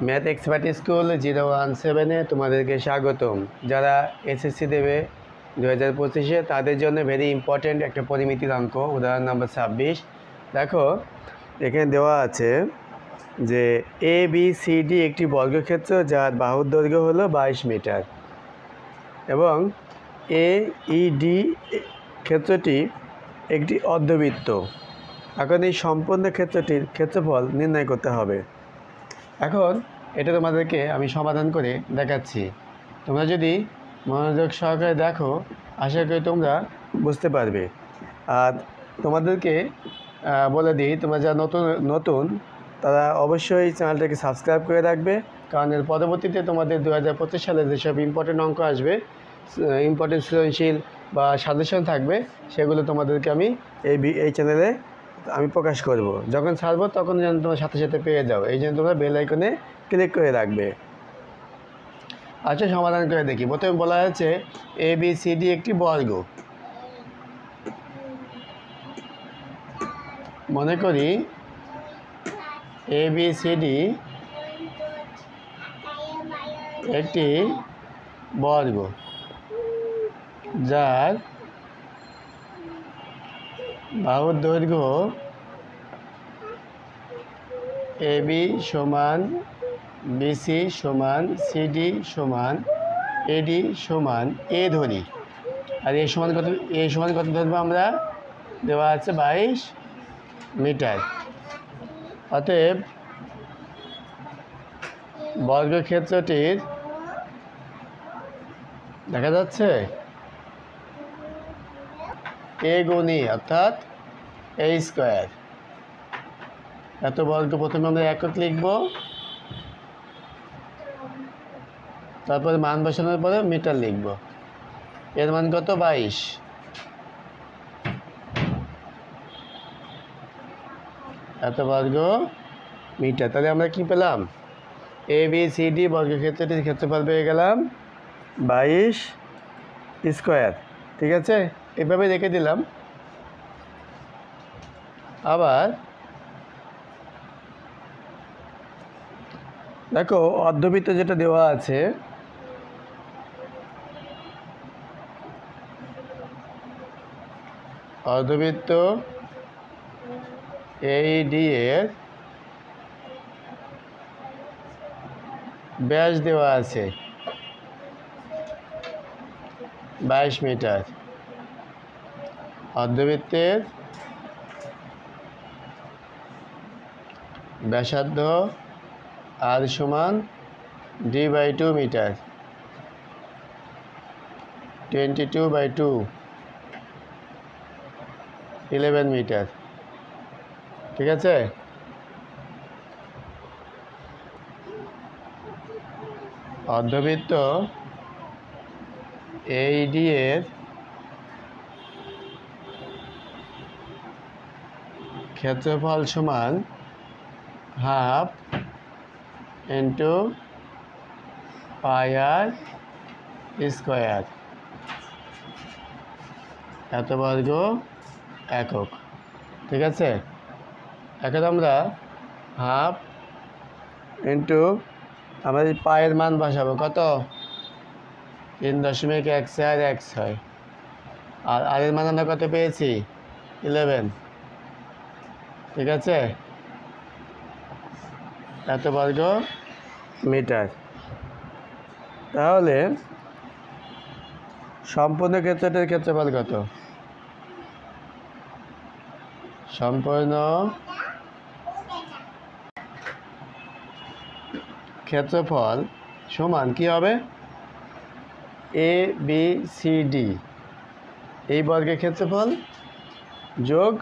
Math expert school 017-এ তোমাদেরকে স্বাগতম। যারা এসএসসি দেবে 2025-এ তাদের জন্য ভেরি ইম্পর্ট্যান্ট একটা পরিমিতির অঙ্ক, উদাহরণ নম্বর 26। দেখো এখানে দেওয়া আছে যে ABCD একটি বর্গক্ষেত্র যার বাহুর দৈর্ঘ্য হলো 22 মিটার এবং AED ক্ষেত্রটি একটি অর্ধবৃত্ত। এখন এই সম্পূর্ণ ক্ষেত্রটির ক্ষেত্রফল নির্ণয় করতে হবে। এখন এটা তোমাদেরকে আমি সমাধান করে দেখাচ্ছি। তোমরা যদি মনোযোগ সহকারে দেখো আশা করি তোমরা বুঝতে পারবে। আর তোমাদেরকে বলে দিই, তোমরা যারা নতুন তারা অবশ্যই চ্যানেলটাকে সাবস্ক্রাইব করে রাখবে, কারণ এর পরবর্তীতে তোমাদের 2025 সালে যেসব ইম্পর্টেন্ট অঙ্ক আসবে, ইম্পর্টেন্ট সৃজনশীল বা সাজেশন থাকবে, সেগুলো তোমাদেরকে আমি এই চ্যানেলে আমি প্রকাশ করব। যখন ছাড়বো তখন যেন তোমার সাথে সাথে পেয়ে যাও, এই জন্য তোমরা বেল আইকনে ক্লিক করে রাখবে। আচ্ছা, সমাধান করে দেখি। প্রথমে বলা হয়েছে ABCD একটি বর্গ। মনে করি ABCD একটি বর্গ যার বাহুর দৈর্ঘ্য AB সমান BC সমান CD সমান AD সমান A ধরি। আর A সমান কত ধরবো আমরা? দেওয়া আছে 22 মিটার। অতএব বর্গক্ষেত্রটির দেখা যাচ্ছে A গুণী অর্থাৎ A স্কোয়ার। এত বর্গ প্রথমে আমরা একক লিখব, তারপরে মান বসানোর পরে মিটার লিখব। এর মান কত? 22। এত বর্গ মিটার। তাহলে আমরা কি পেলাম? ABCD বর্গক্ষেত্রটির ক্ষেত্রফল পেয়ে গেলাম 22 স্কোয়ার। ঠিক আছে, এভাবে রেখে দিলাম। আবার দেখো অর্ধবৃত্ত যেটা দেওয়া আছে, অর্ধবৃত্ত AED এর ব্যাস দেওয়া আছে 22 মিটার। অর্ধবৃত্তের ব্যাসার্ধ R সমান D/2 মিটার, 22/2 11 মিটার। ঠিক আছে, অর্ধবৃত্ত AED এর ক্ষেত্রফল সমান হাফ ইন্টু পাই/r স্কোয়ার। এত বর্গ একক। ঠিক আছে, এখন আমরা হাফ ইন্টু আমাদের পায়ের মান বসাবো কত? 3.1416। আর আরের মান আমরা কত পেয়েছি? 11। ঠিক আছে, এত বর্গ মিটার। তাহলে সম্পূর্ণ ক্ষেত্রটির ক্ষেত্রফল কত? সম্পূর্ণ ক্ষেত্রফল সমান কি হবে? ABCD এই বর্গের ক্ষেত্রফল যোগ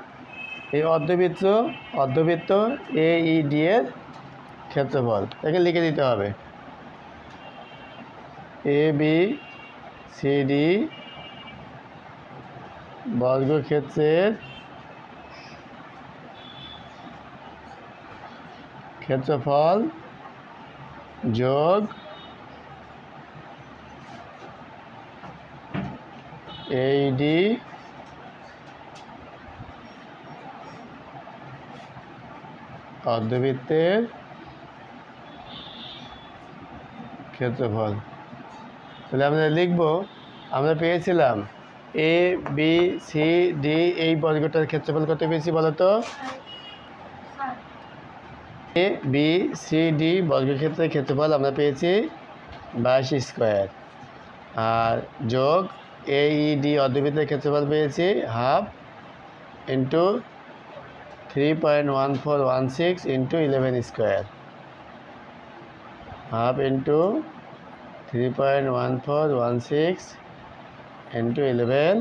এই অর্ধবৃত্ত AED এর ক্ষেত্রফল। তাকে লিখে দিতে হবে ABCD বর্গক্ষেত্রের ক্ষেত্রফল যোগ AED অর্ধবৃত্তের ক্ষেত্রফল। তাহলে আমরা লিখব, আমরা পেয়েছিলাম এ বি সি ডি এই বর্গটার ক্ষেত্রফল কত পেয়েছি বলো তো? এ বি সি ডি বর্গক্ষেত্রের ক্ষেত্রফল আমরা পেয়েছি 22 স্কোয়ার, আর যোগ এ ই ডি অর্ধবৃত্তের ক্ষেত্রফল পেয়েছি half into 3.1416 into 11 square, half into 3.1416 into 11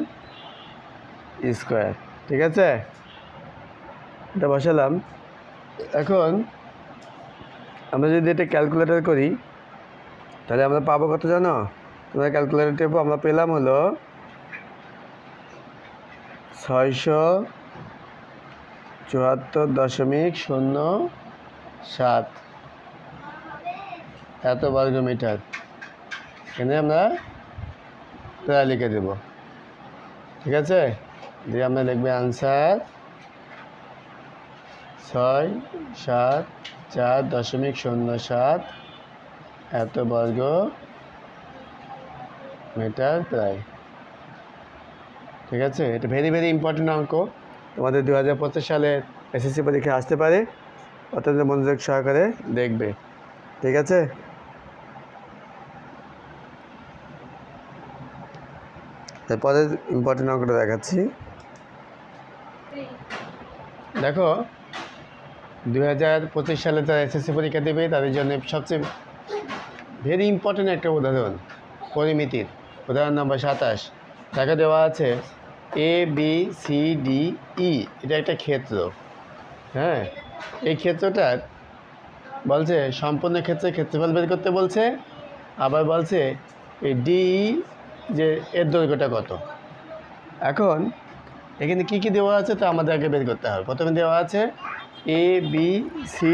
square. ঠিক আছে, এটা বসালাম। এখন আমরা যদি এটা ক্যালকুলেটর করি তাহলে আমরা পাবো কত জানো? তোমরা ক্যালকুলেটর টেপো, আমরা পেলাম হলো 674.07 এত বর্গমিটার। এখানে আমরা প্রায় লিখে দেব। ঠিক আছে, দিয়ে আমরা লিখবে আনসার 674.07 এত বর্গ মিটার প্রায়। ঠিক আছে, এটা ভেরি ভেরি ইম্পর্টেন্ট অঙ্ক, তোমাদের 2025 সালের এসএসসি পরীক্ষা আসতে পারে, অত্যন্ত মনোযোগ সহকারে দেখবে। ঠিক আছে, এরপরের ইম্পর্টেন্ট অঙ্কটা দেখাচ্ছি। দেখো 2025 সালে যারা এসএসসি পরীক্ষা দেবে তাদের জন্য সবচেয়ে ভেরি ইম্পর্টেন্ট একটা উদাহরণ, পরিমিতির উদাহরণ নম্বর 27। দেখা দেওয়া আছে A B C D E, এটা একটা ক্ষেত্র। হ্যাঁ, এই ক্ষেত্রটার বলছে সম্পূর্ণ ক্ষেত্রের ক্ষেত্রফল বের করতে বলছে, আবার বলছে এই ডি যে এর দৈর্ঘ্যটা কত। এখন এখানে কী কী দেওয়া আছে তা আমাদের আগে বের করতে হবে। প্রথমে দেওয়া আছে এ বি সি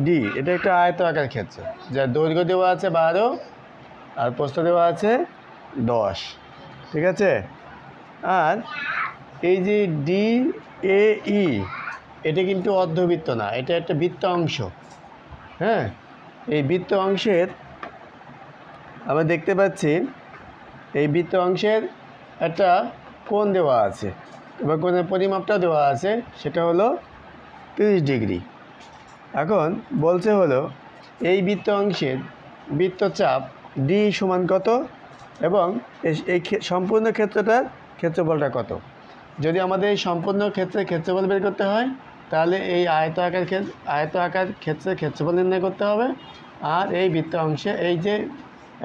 ডি, এটা একটা আয়ত আকার ক্ষেত্র যার দৈর্ঘ্য দেওয়া আছে 12 আর প্রস্থ দেওয়া আছে 10। ঠিক আছে, আর এই যে ডি এ ই এটা কিন্তু অর্ধবৃত্ত না, এটা একটা বৃত্ত অংশ। হ্যাঁ, এই বৃত্ত অংশের আমরা দেখতে পাচ্ছি এই বৃত্ত অংশের একটা কোণ দেওয়া আছে এবং কোণের পরিমাপটাও দেওয়া আছে, সেটা হলো 30 ডিগ্রি। এখন বলছে হলো এই বৃত্ত অংশের বৃত্তচাপ ডি সমান কত এবং এই সম্পূর্ণ ক্ষেত্রটার ক্ষেত্রফলটা কত। যদি আমাদের এই সম্পূর্ণ ক্ষেত্রের ক্ষেত্রফল বের করতে হয় তাহলে এই আয়ত আকার ক্ষেত্রের ক্ষেত্রফল নির্ণয় করতে হবে, আর এই বৃত্ত অংশে এই যে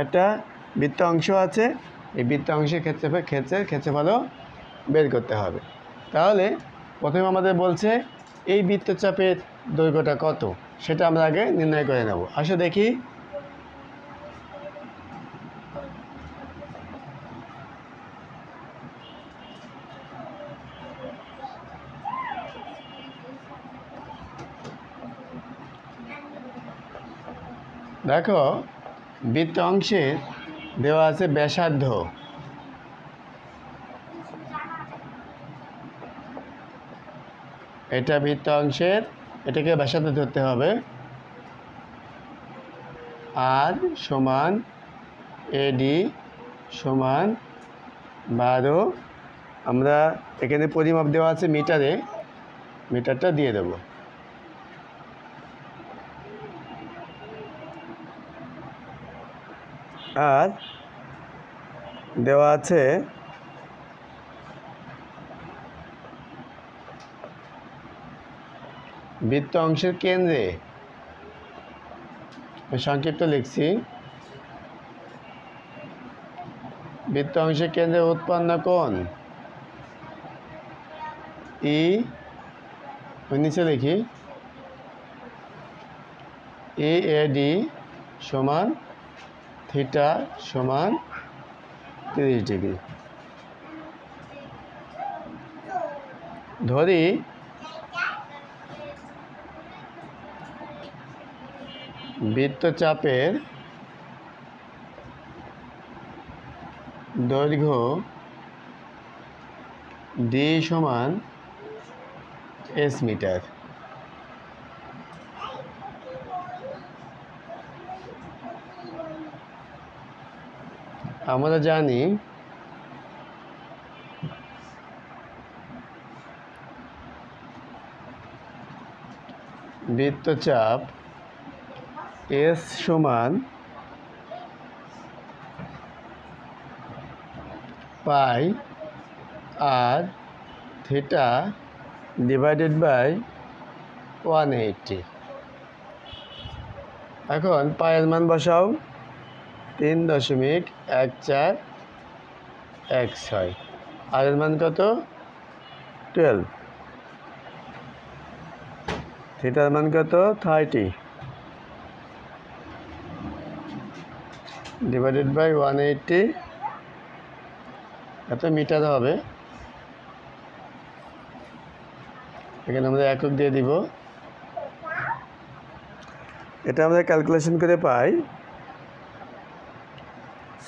একটা বৃত্ত অংশ আছে এই বৃত্ত অংশের ক্ষেত্রের ক্ষেত্রফলও বের করতে হবে। তাহলে প্রথমে আমাদের বলছে এই বৃত্তচাপের দৈর্ঘ্যটা কত সেটা আমরা আগে নির্ণয় করে নেব। আসো দেখি। দেখো বৃত্ত অংশে দেওয়া আছে ব্যাসার্ধ, এটা বৃত্ত অংশের, এটাকে ব্যাসার্ধ ধরতে হবে, আর সমান এডি সমান 12। আমরা এখানে পরিমাপ দেওয়া আছে মিটারে, মিটারটা দিয়ে দেব। আর দেওয়া আছে বৃত্ত অংশের কেন্দ্রে, সংক্ষিপ্ত লিখছি, বৃত্ত অংশের কেন্দ্রে উৎপন্ন কোণ ই, নিচে লিখি এ ডি সমান থিটা সমান 30 ডিগ্রি। ধরি বৃত্তচাপের দৈর্ঘ্য ডি সমান এস মিটার। আমরা জানি বৃত্তচাপ এস সমান পাই আর থিটা ডিভাইডেড বাই 180। এখন পায়ের মান বসাও 3.1416। আর এর মান কত? 12। থিটার মান কত? 30 ডিভাইডেড বাই 180। এত মিটার হবে। এখানে আমরা একক দিয়ে দিব। এটা আমরা ক্যালকুলেশন করে পাই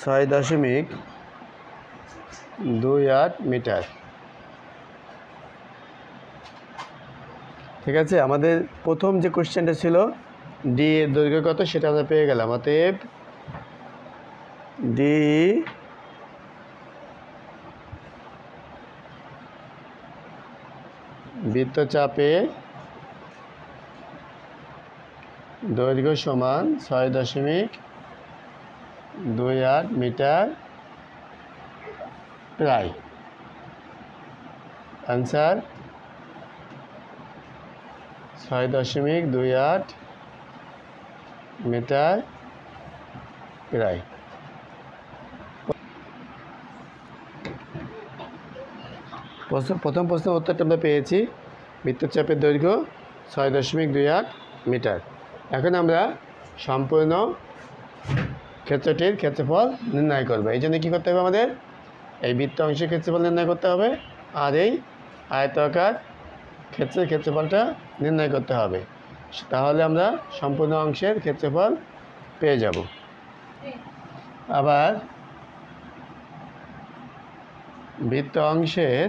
6.28 মিটার। ঠিক আছে, আমাদের প্রথম যে কোশ্চেনটা ছিল ডি এর দৈর্ঘ্য কত সেটা আমরা পেয়ে গেলাম। অতএব ডি বৃত্তচাপে দৈর্ঘ্য সমান 6.28 মিটার প্রায়। আনসার 6.28 মিটার প্রায়। প্রথম প্রশ্নের উত্তরটা আমরা পেয়েছি, বৃত্তচাপের দৈর্ঘ্য 6.28 মিটার। এখন আমরা সম্পূর্ণ ক্ষেত্রটির ক্ষেত্রফল নির্ণয় করব। এই জন্য কী করতে হবে? আমাদের এই বৃত্ত অংশের ক্ষেত্রফল নির্ণয় করতে হবে আর এই আয়তাকার ক্ষেত্রের ক্ষেত্রফলটা নির্ণয় করতে হবে। তাহলে আমরা সম্পূর্ণ অংশের ক্ষেত্রফল পেয়ে যাব। আবার বৃত্ত অংশের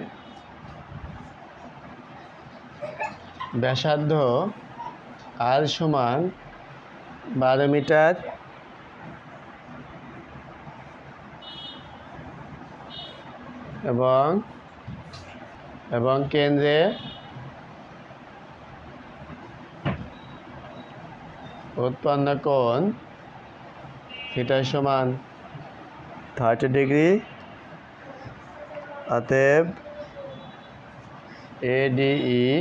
ব্যাসার্ধ আর সমান 12 মিটার এবং কেন্দ্রে উৎপন্ন কোণ থিটা সমান 30 ডিগ্রি। অতএব এডিই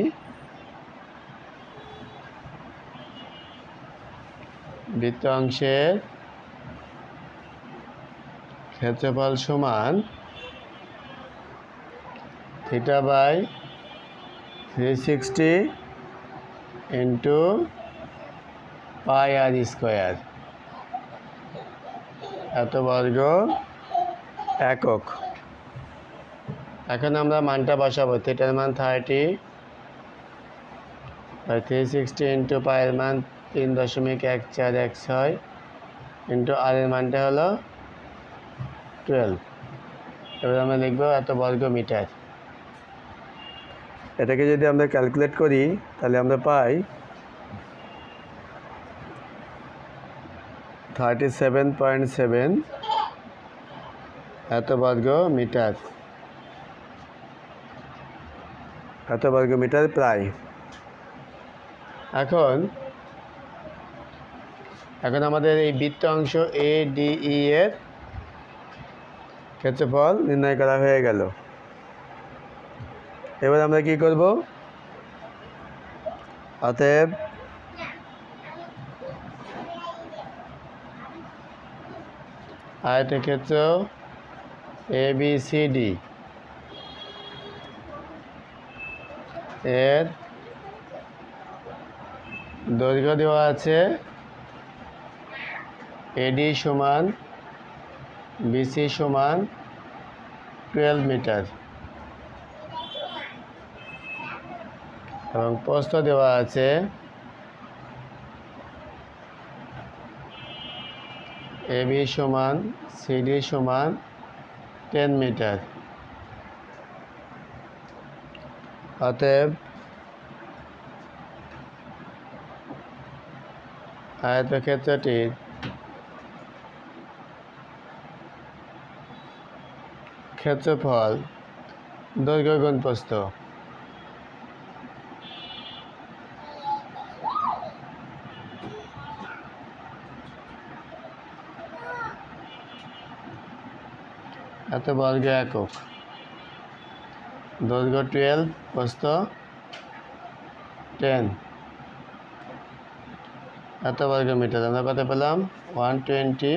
বৃত্ত অংশের ক্ষেত্রফল সমান theta by 360 into pi r square, এত বর্গ একক। এখন আমরা মানটা বসাবো। থিটার মান 30 বাই 360 ইন্টু পায়ের মান 3.1416 ইন্টু আর এর মানটা হলো 12। এবার আমরা লিখবো এত বর্গ মিটার। এটাকে যদি আমরা ক্যালকুলেট করি তাহলে আমরা পাই 37.7 এত বর্গ মিটার, এত বর্গ মিটার প্রায়। এখন আমাদের এই বৃত্ত অংশ এডিই এর ক্ষেত্রফল নির্ণয় করা হয়ে গেল। এবার আমরা কি করব? অতএব আয়তক্ষেত্র এবিসিডি এর দৈর্ঘ্য দেওয়া আছে এডি সমান বিসি সমান 12 মিটার এবং প্রস্থ দেওয়া আছে এবি সমান সিডি সমান 10 মিটার। অতএব আয়তক্ষেত্রটির ক্ষেত্রফল দৈর্ঘ্য গুণ প্রস্থ। এত বর্গ একক। দৈর্ঘ্য 12, প্রস্থ 10, এত বর্গ মিটার। আমরা কত পেলাম? 120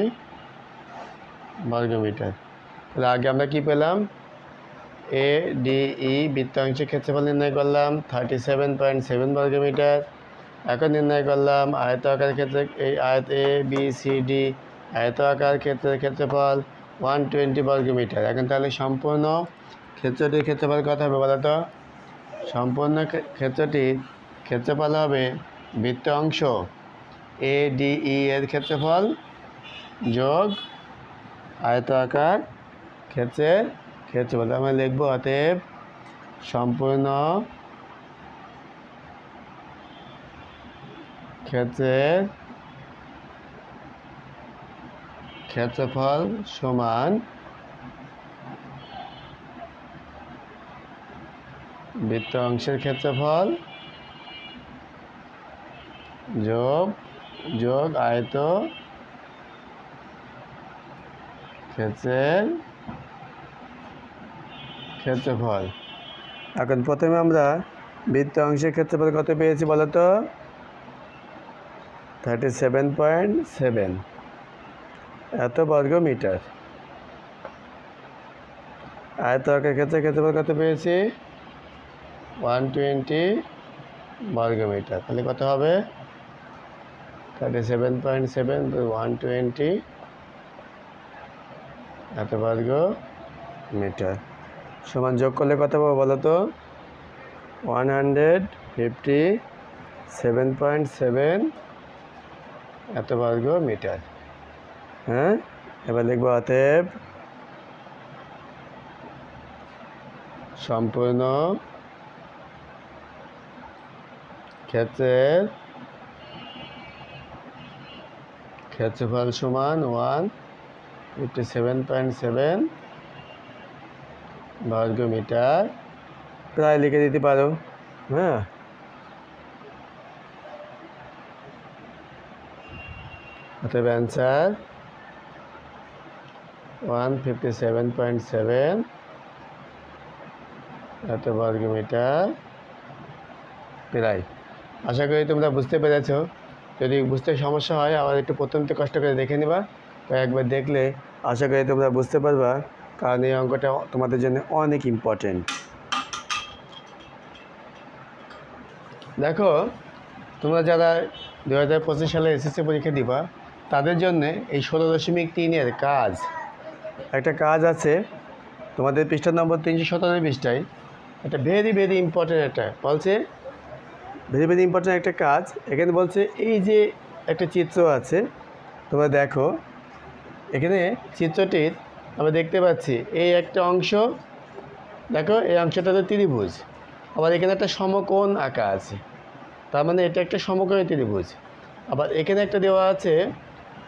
বর্গ মিটার। তাহলে আগে আমরা কি পেলাম? ADE বৃত্তাংশের ক্ষেত্রফল নির্ণয় করলাম 37.7 বর্গ মিটার। এখন নির্ণয় করলাম আয়তাকার ক্ষেত্রে, এই আয়ত ABCD আয়তাকার ক্ষেত্রের ক্ষেত্রফল 120 বর্গ মিটার। এখন তাহলে সম্পূর্ণ ক্ষেত্রটির ক্ষেত্রফল কত হবে বলো তো? সম্পূর্ণ ক্ষেত্রটির ক্ষেত্রফল হবে বৃত্ত অংশ ADE এর ক্ষেত্রফল যোগ আয়তাকার ক্ষেত্রের ক্ষেত্রফল। আমরা লিখব অতএব সম্পূর্ণ ক্ষেত্রের ক্ষেত্রফল সমান বৃত্ত অংশের ক্ষেত্রফল যোগ আয়ত ক্ষেত্রের ক্ষেত্রফল। এখন প্রথমে আমরা বৃত্ত অংশের ক্ষেত্রফল কত পেয়েছি বলো তো? 37.7 এত বর্গ মিটার। আয়তাকার ক্ষেত্রের ক্ষেত্রফল কত পেয়েছি? 120 বর্গ মিটার। তাহলে কত হবে? 37.7 120 এত বর্গ মিটার সমান যোগ করলে কত পাবো বলো তো? 157.7 এত বর্গ মিটার। হ্যাঁ, এবার লিখবো অতএব সম্পূর্ণ ক্ষেত্রের ক্ষেত্রফল সমান 157.7 বর্গ মিটার। প্রায় লিখে দিতে পারো। হ্যাঁ, অতএব অ্যান্সার 157.7 এত বর্গ মিটার প্রায়। আশা করি তোমরা বুঝতে পেরেছ। যদি বুঝতে সমস্যা হয় আবার একটু প্রথমতে কষ্ট করে দেখে নিবা, কয়েকবার দেখলে আশা করি তোমরা বুঝতে পারবা, কারণ এই অঙ্কটা তোমাদের জন্য অনেক ইম্পর্টেন্ট। দেখো, তোমরা যারা 2025 সালে এসএসসি পরীক্ষা দিবা তাদের জন্য এই 16.3 কাজ, একটা কাজ আছে তোমাদের পৃষ্ঠা নম্বর 317 পৃষ্ঠায়। এটা ভেরি ইম্পর্টেন্ট। একটা বলছে ভেরি ইম্পর্টেন্ট একটা কাজ। এখানে বলছে এই যে একটা চিত্র আছে, তোমরা দেখো এখানে চিত্রটির আমরা দেখতে পাচ্ছি এই একটা অংশ, দেখো এই অংশটাতে ত্রিভুজ, আবার এখানে একটা সমকোণ আঁকা আছে, তার মানে এটা একটা সমকোণী ত্রিভুজ। আবার এখানে একটা দেওয়া আছে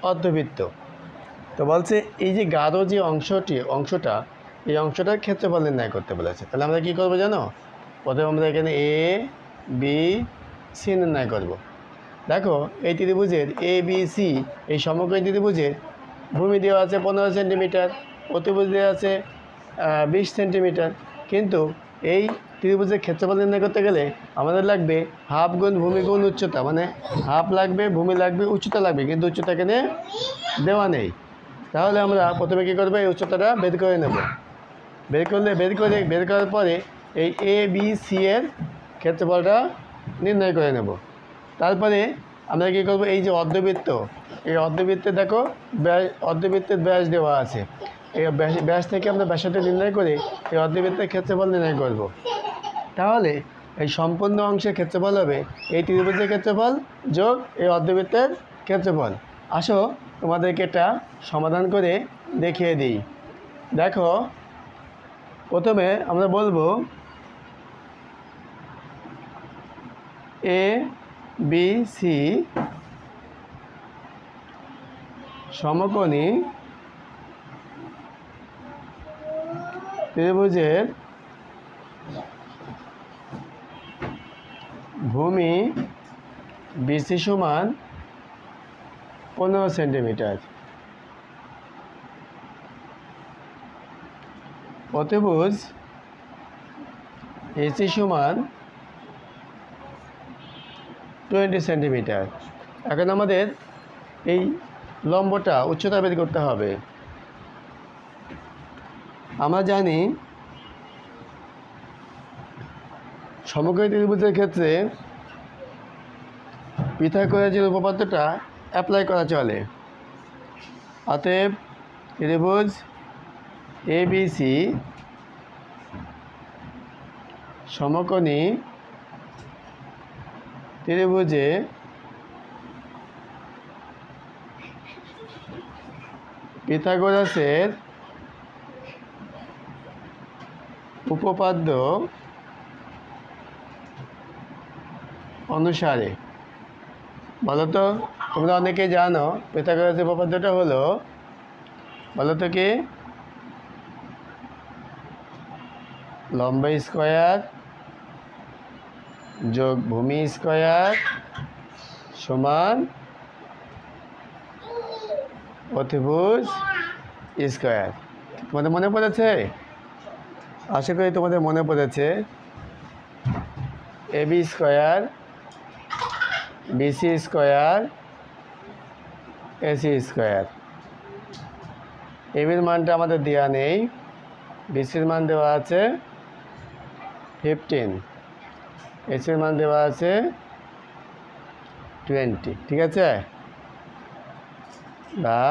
অর্ধবৃত্ত। তো বলছে এই যে গাঢ় যে অংশটা এই অংশটার ক্ষেত্রফল নির্ণয় করতে বলেছে। তাহলে আমরা কী করবো জানো? প্রথমে আমরা এখানে ABC নির্ণয় করব। দেখো এই ত্রিভুজের ABC, এই সমকোণী ত্রিভুজের ভূমি দেওয়া আছে 15 সেন্টিমিটার, অতিভুজ দেওয়া আছে 20 সেন্টিমিটার। কিন্তু এই ত্রিভুজের ক্ষেত্রফল নির্ণয় করতে গেলে আমাদের লাগবে হাফ গুণ ভূমি গুণ উচ্চতা, মানে হাফ লাগবে, ভূমি লাগবে, উচ্চতা লাগবে, কিন্তু উচ্চতা এখানে দেওয়া নেই। তাহলে আমরা প্রথমে কী করবো? এই উচ্চতাটা বের করে নেব। বের করার পরে এই ABC এর ক্ষেত্রফলটা নির্ণয় করে নেব। তারপরে আমরা কী করব? এই যে অর্ধবৃত্ত, এই অর্ধবৃত্তে দেখো অর্ধবৃত্তের ব্যাস দেওয়া আছে, এই ব্যাস থেকে আমরা ব্যাসার্ধ নির্ণয় করে এই অর্ধবৃত্তের ক্ষেত্রফল নির্ণয় করব। তাহলে এই সম্পূর্ণ অংশের ক্ষেত্রফল হবে এই ত্রিভুজের ক্ষেত্রফল যোগ এই অর্ধবৃত্তের ক্ষেত্রফল। আসো তোমাদেরকে এটা সমাধান করে দেখিয়ে দিই। দেখো, প্রথমে আমরা বলবো ABC সমকোণী ত্রিভুজের ভূমি বিসি সমান 15 সেন্টিমিটার। অতিভুজ এসি সমান 20 সেন্টিমিটার। এখন আমাদের এই লম্বটা উচ্চতা বের করতে হবে। আমরা জানি সমকোণী ত্রিভুজের ক্ষেত্রে পিথাগোরাসের উপপাদ্যটা অ্যাপ্লাই করা চলে। অতএব ত্রিভুজ এবিসি সমকোণী ত্রিভুজে পিথাগোরাসের উপপাদ্য অনুসারে, বলো তো তোমরা অনেকে জানো পিথাগোরাসের উপপাদ্যটা হলো, বলো তো কি? লম্ব স্কয়ার যোগ ভূমি স্কয়ার সমান অতিভুজ স্কয়ার। তোমাদের মনে পড়েছে? আশা করি তোমাদের মনে পড়েছে। AB square BC square AC square. এবির মানটা আমাদের দেওয়া নেই, বিসির মান দেওয়া আছে 15, এসির মান দেওয়া আছে 20। ঠিক আছে? বা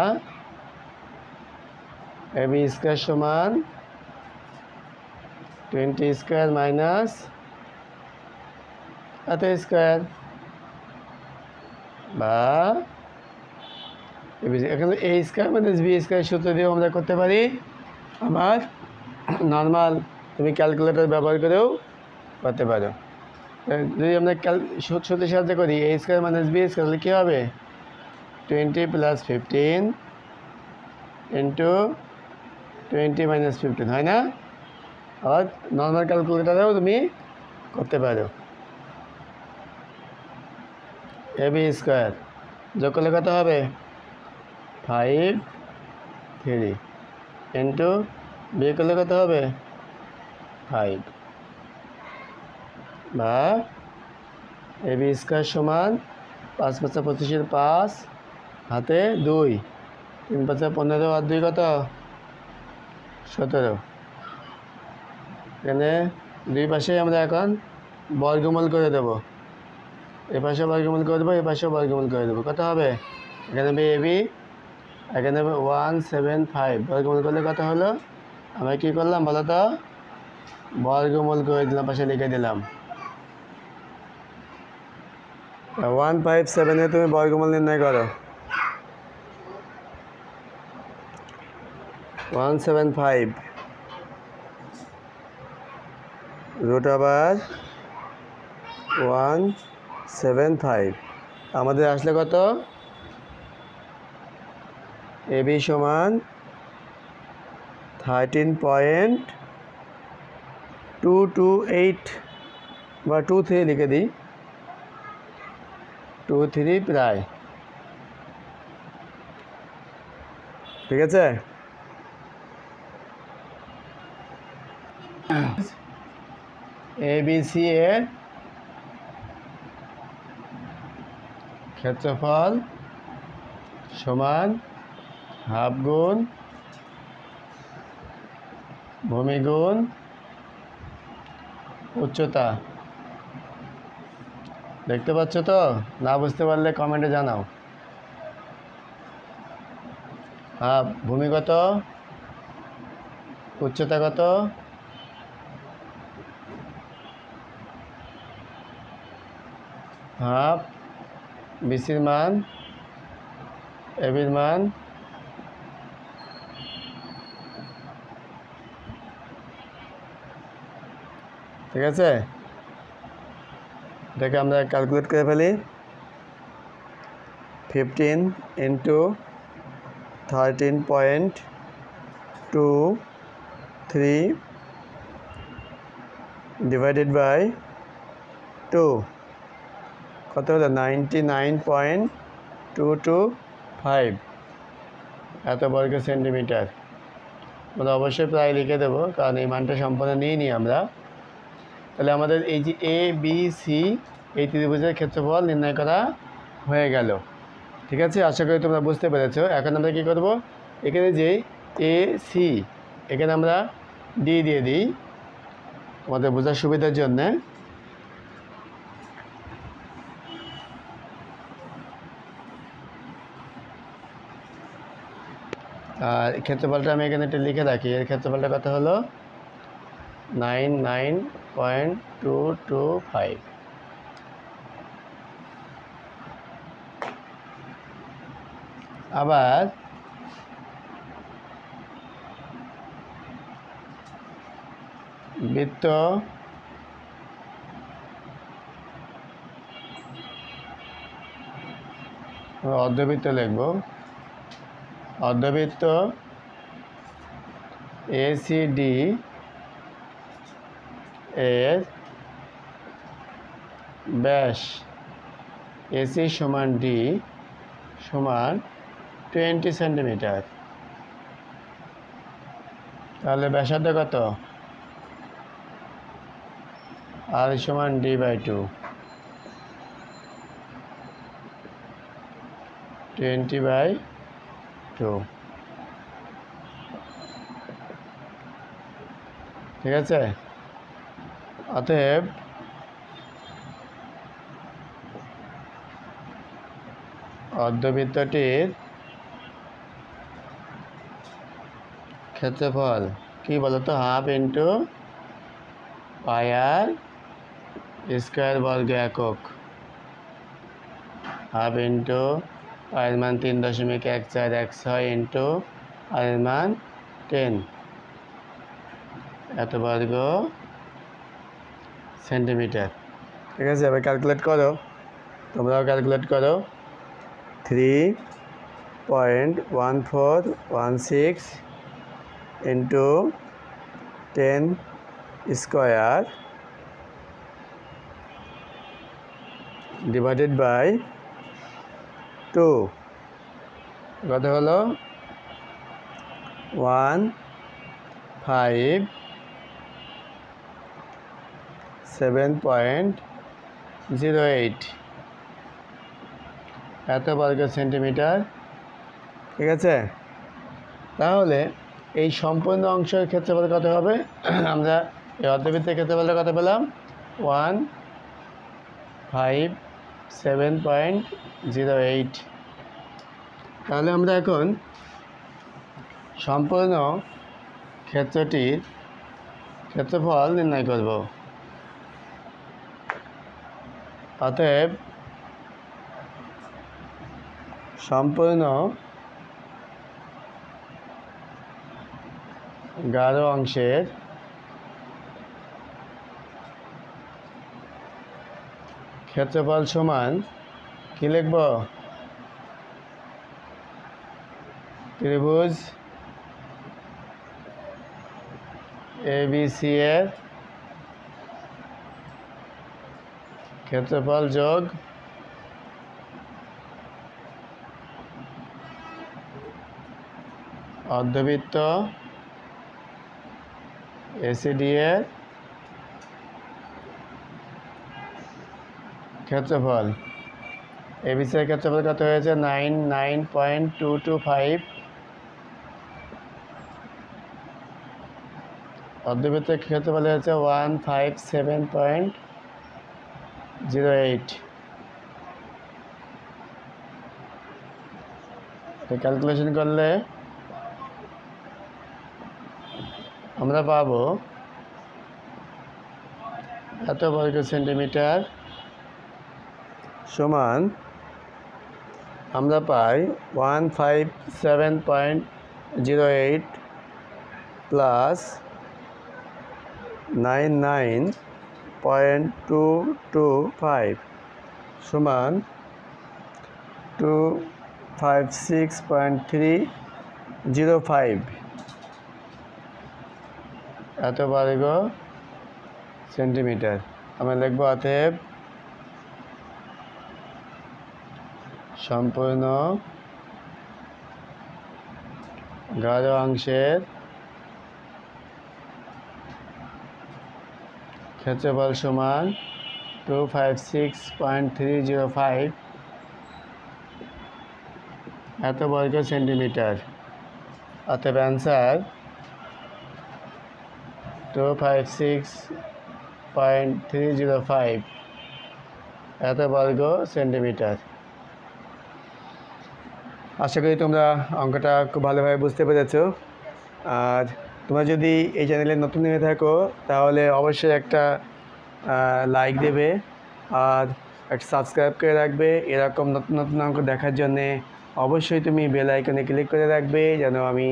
এবি স্কয়ার সমান 20 স্কয়ার মাইনাস এত স্কয়ার, বা এখানে এ স্কয়ার মাইনাস বি স্কয়ার সূত্র দিয়েও আমরা করতে পারি। আবার নর্মাল তুমি ক্যালকুলেটর ব্যবহার করেও করতে পারো। যদি আমরা সূত্রের সাহায্যে করি এ স্কয়ার মাইনাস বি স্কয়ার, তাহলে কী হবে? 20 + 15 ইন্টু 20 - 15 হয় না? আবার নর্মাল ক্যালকুলেটারেও তুমি করতে পারো। এবি স্কয়ার যোগ করলে কত হবে? 5 ইন্টু বি করলে কত হবে? 5, বা এবি স্কয়ার সমান 5 × 5 = 25, 5 হাতে 2, 3 × 5 = 15 আর 2 কত? 17। এখানে দুই পাশে আমরা এখন বর্গমূল করে দেবো। এ পাশে বর্গমূল করে দেবো, এ পাশেও বর্গমূল করে দেবো। কত হবে? এখানে হবে এবি, এখানে হবে 175। বর্গমূল করলে কত হলো? আমরা কী করলাম বলো তো? বর্গমূল করে দিলাম, পাশে লিখে দিলাম। 157 তুমি বর্গমূল নির্ণয় করো। 175 √175 আমাদের আসলে কত? এবি সমান 13.228 বা 23 লিখে দিই, 23 প্রায়। ঠিক আছে? এবিসি এর ক্ষেত্রফল সমান হাফ গুণ ভূমি গুণ উচ্চতা। দেখতে পাচ্ছ তো? না বুঝতে পারলে কমেন্টে জানাও। হাফ ভূমি কত, উচ্চতা কত? হাফ বিসির মান, এবির মান, ঠিক আছে? এটাকে আমরা ক্যালকুলেট করে ফেলি। 15 × 13.238 ডিভাইডেড বাই 2 কত হলো 99.225 এত বর্গ সেন্টিমিটার। আমরা অবশ্যই প্রায় লিখে দেবো, কারণ এই মানটা সম্পূর্ণ নিই আমরা। তাহলে আমাদের এই যে এ বি সি এই ত্রিভুজের ক্ষেত্রফল নির্ণয় করা হয়ে গেল। ঠিক আছে, আশা করি তোমরা বুঝতে পেরেছো। এখন আমরা কী করব, এখানে যে এ সি এখানে আমরা ডি দিয়ে দিই আমাদের বোঝার সুবিধার জন্যে। আর ক্ষেত্রফলটা আমি এখানে একটু লিখে রাখি। এর ক্ষেত্রফলটা কত হলো 99.225। আবার বৃত্ত অর্ধবৃত্ত লিখব। অর্ধবৃত্ত এসিডি এর ব্যাস এসি সমান ডি সমান 20 সেন্টিমিটার। তাহলে ব্যাসার্ধ কত, আর সমান ডি বাই 2, 20/2। ঠিক আছে, অতএব অর্ধবৃত্তটির ক্ষেত্রফল কি বলতো, half into pi r square বর্গ একক। হাফ ইন্টু পায়ের মান 3.1416 ইন্টু আর মান 10 এত বর্গ সেন্টিমিটার। ঠিক আছে, এবার ক্যালকুলেট করো, তোমরাও ক্যালকুলেট করো। 3.1416 ইন্টু 10 স্কোয়ার ডিভাইডেড বাই 2 কত হলো 157.08 এত বর্গ সেন্টিমিটার। ঠিক আছে, তাহলে এই সম্পূর্ণ অংশের ক্ষেত্রফল কত হবে, আমরা এই অর্ধবৃত্তের ক্ষেত্রফলটা কত পেলাম 157.08। তাহলে আমরা এখন সম্পূর্ণ ক্ষেত্রটির ক্ষেত্রফল নির্ণয় করব। অতএব সম্পূর্ণ গাঢ় অংশের ক্ষেত্রফল সমান কি লিখব, ত্রিভুজ এবিসি এর ক্ষেত্রফল যোগ অর্ধবৃত্ত এসিডি এর ক্ষেত্রফল। এবিসি এর ক্ষেত্রফল কত হয়েছে 99.225। অর্ধবৃত্তের ক্ষেত্রফল হয়েছে 157.08। ক্যালকুলেশন করলে আমরা পাবো এত বর্গ সেন্টিমিটার সমান আমরা পাই 157.08 প্লাস 99.225 সমান 256.305 এত বর্গ সেন্টিমিটার। আমরা লিখব অতএব সম্পূর্ণ গাঢ় অংশের ক্ষেত্রফল সমান 256.305 এত বর্গ সেন্টিমিটার। অতএব অ্যান্সার 256.305 এত বর্গ সেন্টিমিটার। আশা করি তোমরা অঙ্কটা খুব ভালোভাবে বুঝতে পেরেছো। আর তোমরা যদি এই চ্যানেলে নতুন হয়ে থাকো তাহলে অবশ্যই একটা লাইক দেবে আর একটা সাবস্ক্রাইব করে রাখবে। এরকম নতুন নতুন অঙ্ক দেখার জন্যে অবশ্যই তুমি বেল আইকনে ক্লিক করে রাখবে, যেন আমি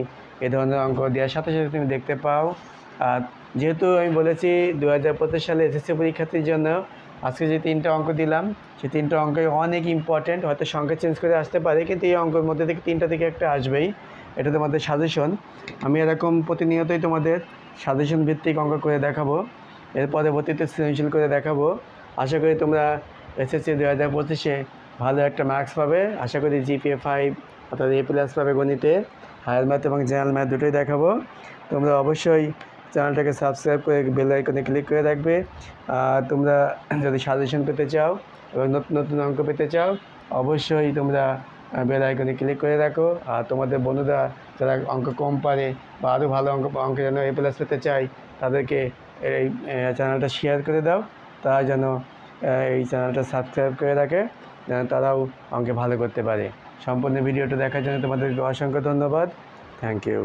এ ধরনের অঙ্ক দেওয়ার সাথে সাথে তুমি দেখতে পাও। আর যেহেতু আমি বলেছি 2025 সালে এসএসসি পরীক্ষার্থীর জন্য আজকে যে 3টা অঙ্ক দিলাম সেই 3টা অঙ্কই অনেক ইম্পর্ট্যান্ট। হয়তো সংখ্যা চেঞ্জ করে আসতে পারে, কিন্তু এই অঙ্কের মধ্যে থেকে 3টা থেকে একটা আসবেই। এটা তোমাদের সাজেশন। আমি এরকম প্রতিনিয়তই তোমাদের সাজেশন ভিত্তিক অঙ্ক করে দেখাবো, এর পরবর্তীতে সৃজনশীল করে দেখাবো। আশা করি তোমরা এসএসসি 2025-এ ভালো একটা মার্কস পাবে। আশা করি জিপিএ 5 অর্থাৎ A+ পাবে গণিতে। হায়ার ম্যাথ এবং জেনারেল ম্যাথ দুটোই দেখাবো। তোমরা অবশ্যই চ্যানেলটাকে সাবস্ক্রাইব করে বেল আইকনে ক্লিক করে রাখবে। আর তোমরা যদি সাজেশন পেতে চাও এবং নতুন নতুন অঙ্ক পেতে চাও অবশ্যই তোমরা বেল আইকনে ক্লিক করে রাখো। আর তোমাদের বন্ধুরা যারা অঙ্ক কম পারে বা আরও ভালো অঙ্ক যেন A+ পেতে চায় তাদেরকে এই চ্যানেলটা শেয়ার করে দাও, তারা যেন এই চ্যানেলটা সাবস্ক্রাইব করে রাখে, যেন তারাও অঙ্কে ভালো করতে পারে। সম্পূর্ণ ভিডিওটা দেখার জন্য তোমাদেরকে অসংখ্য ধন্যবাদ। Thank you.